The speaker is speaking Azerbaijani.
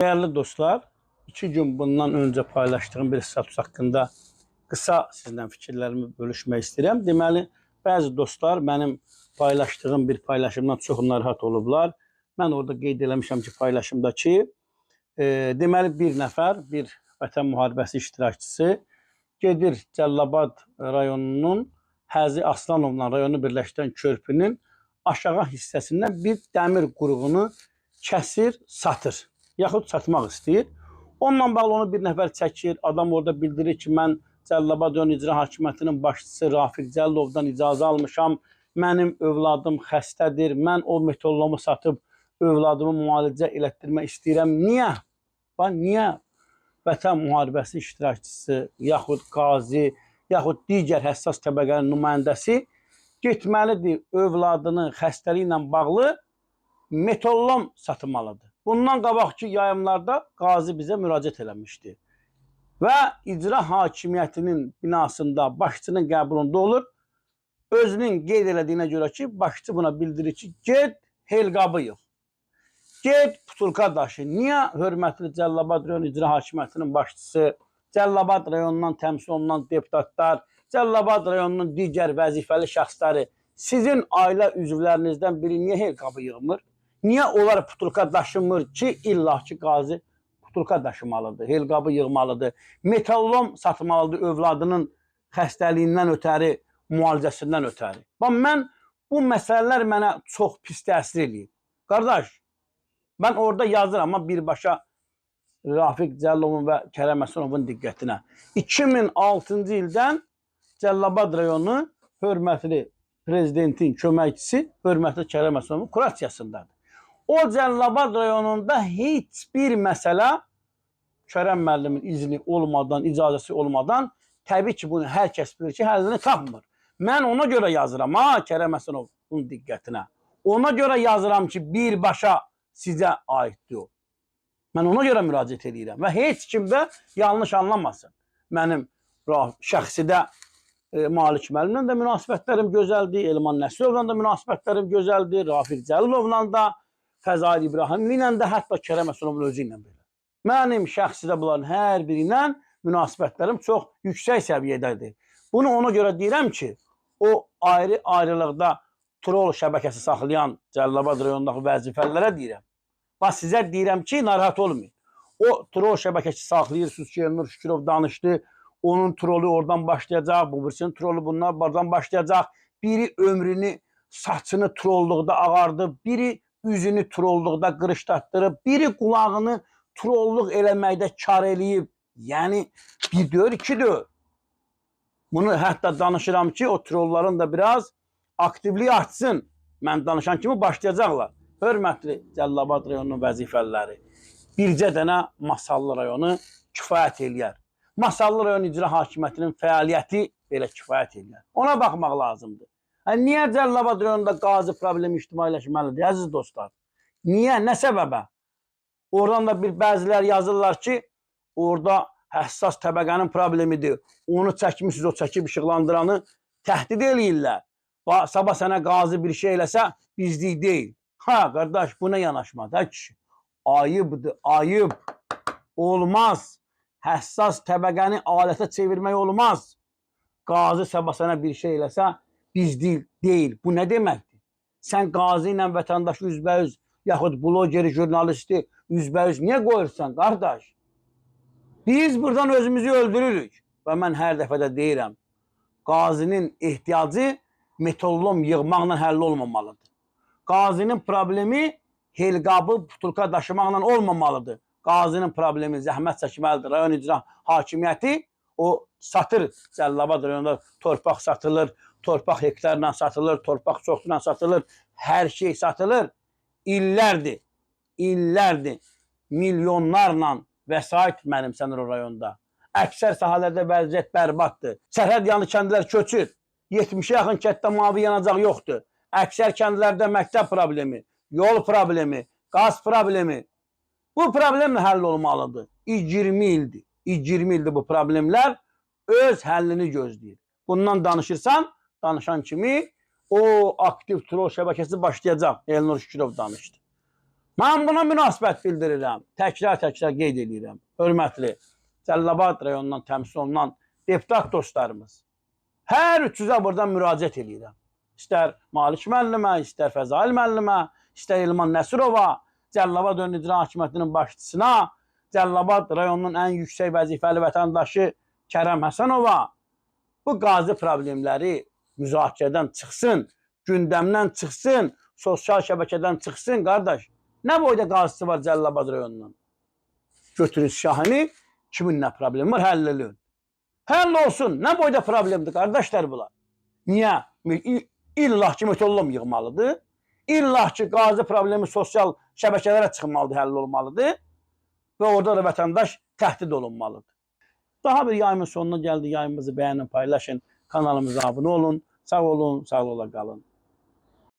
Değerli dostlar, 2 gün bundan önce paylaştığım bir status hakkında kısa sizden fikirlerimi bölüşmək istəyirəm. Deməli, bəzi dostlar benim paylaştığım bir paylaşımdan çox narahat olublar. Mən orada qeyd eləmişəm ki, paylaşımdakı deməli bir nəfər, bir vətən müharibəsi iştirakçısı gedir Cəlilabad rayonunun Həzi Aslanovla rayonu birləşdirən körpünün aşağı hissəsindən bir dəmir qurğunu kəsir, satır. Yaxud satmaq istəyir. Onunla bağlı onu bir nəfər çəkir. Adam orada bildirir ki, mən Cəlilabad rayon icra hakimiyyətinin başçısı Rafiq Cəlilovdan icazə almışam. Mənim övladım xəstədir. Mən o metallomu satıb övladımı müalicə elətdirmək istəyirəm. Niyə? Niyə vətən müharibəsi iştirakçısı, yaxud qazi, yaxud digər həssas təbəqənin nümayəndəsi getməlidir övladının xəstəliyi ilə bağlı metallom satılmalıdır. Bundan qabaqki yayımlarda qazi bizə müraciət eləmişdi. Və icra hakimiyyətinin binasında başçının qəbulunda olur. Özünün qeyd elədiyinə görə ki, başçı buna bildirir ki, get helqabı yığ. Get putulka daşı. Niyə hörmətli Cəlilabad rayon icra hakimiyyətinin başçısı, Cəlilabad rayonundan təmsil olunan deputatlar, Cəlilabad rayonunun digər vəzifəli şəxsləri sizin ailə üzvlərinizdən biri niyə helqabı yığmır? Niyə onlar putulka daşımır ki, illaki qazi putulka daşımalıdır, helqabı yığmalıdır, metallom satmalıdır övladının xəstəliyindən ötəri, müalicəsindən ötəri. Mən bu məsələlər mənə çox pis təsir eləyir. Qardaş, mən orada yazıram amma birbaşa Rafiq Cəlilovun və Kərəm Həsənovun diqqətinə. 2006-cı ildən Cəlilabad rayonu hörmətli prezidentin köməkçisi, hörmətli Kərəm Həsənovun kurasiyasındadır. O Cəlilabad rayonunda heç bir məsələ Kərəm müəllimin izni olmadan, icazəsi olmadan təbii ki, bunu hər kəs bilir ki, həllini tapmır. Mən ona görə yazıram, Kərəm Həsənovun diqqətinə. Ona görə yazıram ki, birbaşa sizə aiddir o. Mən ona görə müraciət edirəm və heç kim də yanlış anlamasın. Mənim şəxsidə Malik müəllimlə də münasibətlərim gözəldir, Elman Nəsirovla da münasibətlərim gözəldir, Rafiq Cəlilovla da, Fəzail İbrahimli ilə də, hətta Kərəm Həsənovun özü ilə belə. Mənim şəxsidə bunların hər biri ilə münasibətlərim çox yüksək səviyyədədir. Bunu ona görə deyirəm ki, o ayrı-ayrılıqda trol şəbəkəsi saxlayan Cəlilabad rayonundakı vəzifəlilərə deyirəm. Sizə deyirəm ki, narahat olmayın. O trol şəbəkəsi saxlayırsınız ki, Elnur Şükürov danışdı. Onun trolu oradan başlayacaq, bu birisinin trolu bundan başlayacaq. Biri ömrünü, saçını trolluqda ağardı, biri üzünü trolluqda qırışdatdırıb, biri qulağını trolluq eləməkdə kar eləyib. Yəni, bir deyir, iki deyir. Bunu hətta danışıram ki, o trolların da biraz aktivliyi artsın. Mən danışan kimi başlayacaqlar. Hörmətli Cəlilabad rayonunun vəzifəliləri, bircə dənə Masallı rayonu kifayət eləyər. Masallı rayon icra hakimiyyətinin fəaliyyəti belə kifayət eləyər. Ona baxmaq lazımdır. Niyə Cəlilabad rayonunda qazi problemi ictimailəşməlidir, əziz dostlar? Niyə, nə səbəbə? Oradan da bəzilər yazırlar ki, orada həssas təbəqənin problemidir. Onu çəkmişsiniz, o çəkib işıqlandıranı təhdid eləyirlər. Sabah sənə qazi bir şey eləsə, bizlik deyil. Qardaş, buna yanaşmadı, kişi. Ayıbdır, ayıb. Olmaz. Həssas təbəqəni alətə çevirmək olmaz. Qazi sabah sənə bir şey eləsə, bizlik deyil. Bu nə deməkdir? Sən qazi ilə vətəndaşı üzbəüz, yaxud blogeri, jurnalisti üzbəüz niyə qoyursan, qardaş? Biz buradan özümüzü öldürürük. Və mən hər dəfədə deyirəm, qazinin ehtiyacı metallom yığmaqla həll olmamalıdır. Qazinin problemi helqabı, putulka daşımaqla olmamalıdır. Qazinin problemi zəhmət çəkməlidir. Rayon icra hakimiyyəti o satır. Cəlilabad rayonunda torpaq satılır, torpaq hektarla satılır, torpaq çoxluğuna satılır, hər şey satılır. İllərdir, illərdir, milyonlarla vəsait mənimsənir o rayonda. Əksər sahələrdə vəziyyət bərbaddır. Sərhəd yanı kəndlər köçür. 70'e yaxın kənddə mavi yanacaq yoxdur. Əksər kəndlərdə məktəb problemi, yol problemi, qaz problemi. Bu problemlə həll olmalıdır. 20 ildir. 20 ildir bu problemlər öz həllini gözləyir. Bundan danışırsan, danışan kimi o aktiv trol şəbəkəsi başlayacaq. Elnur Şükürov danışdı. Mən buna münasibət bildirirəm. Təkrar qeyd edirəm. Hörmətli Cəlilabad rayonundan təmsil olunan deputat dostlarımız. Hər üçüzə buradan müraciət edirəm. İstər Malik müəllimə, istər Fəzail müəllimə, istər İlman Nəsirova, Cəlilabad Rayon İcra Hakimiyyətinin başçısına, Cəlilabad rayonunun ən yüksək vəzifəli vətəndaşı Kərəm Həsənova bu qazi problemləri müzakirədən çıxsın, gündəmdən çıxsın, sosial şəbəkədən çıxsın, qardaş. Nə boyda qazisi var Cəlilabad rayonunun? Götürün Şahini, kimin nə problemi var, həll edin. Həll olsun, nə boyda problemdir, qardaşlar bunlar? Niyə? İllah ki, metallom yığmalıdır. İllah ki, qazi problemi sosial şəbəkələrə çıxmalıdır, həll olmalıdır. Və orada da vətəndaş təhdid olunmalıdır. Daha bir yayımın sonuna gəldi. Yayımızı bəyənin, paylaşın. Kanalımıza abunə olun. Sağ olun, sağ ola qalın.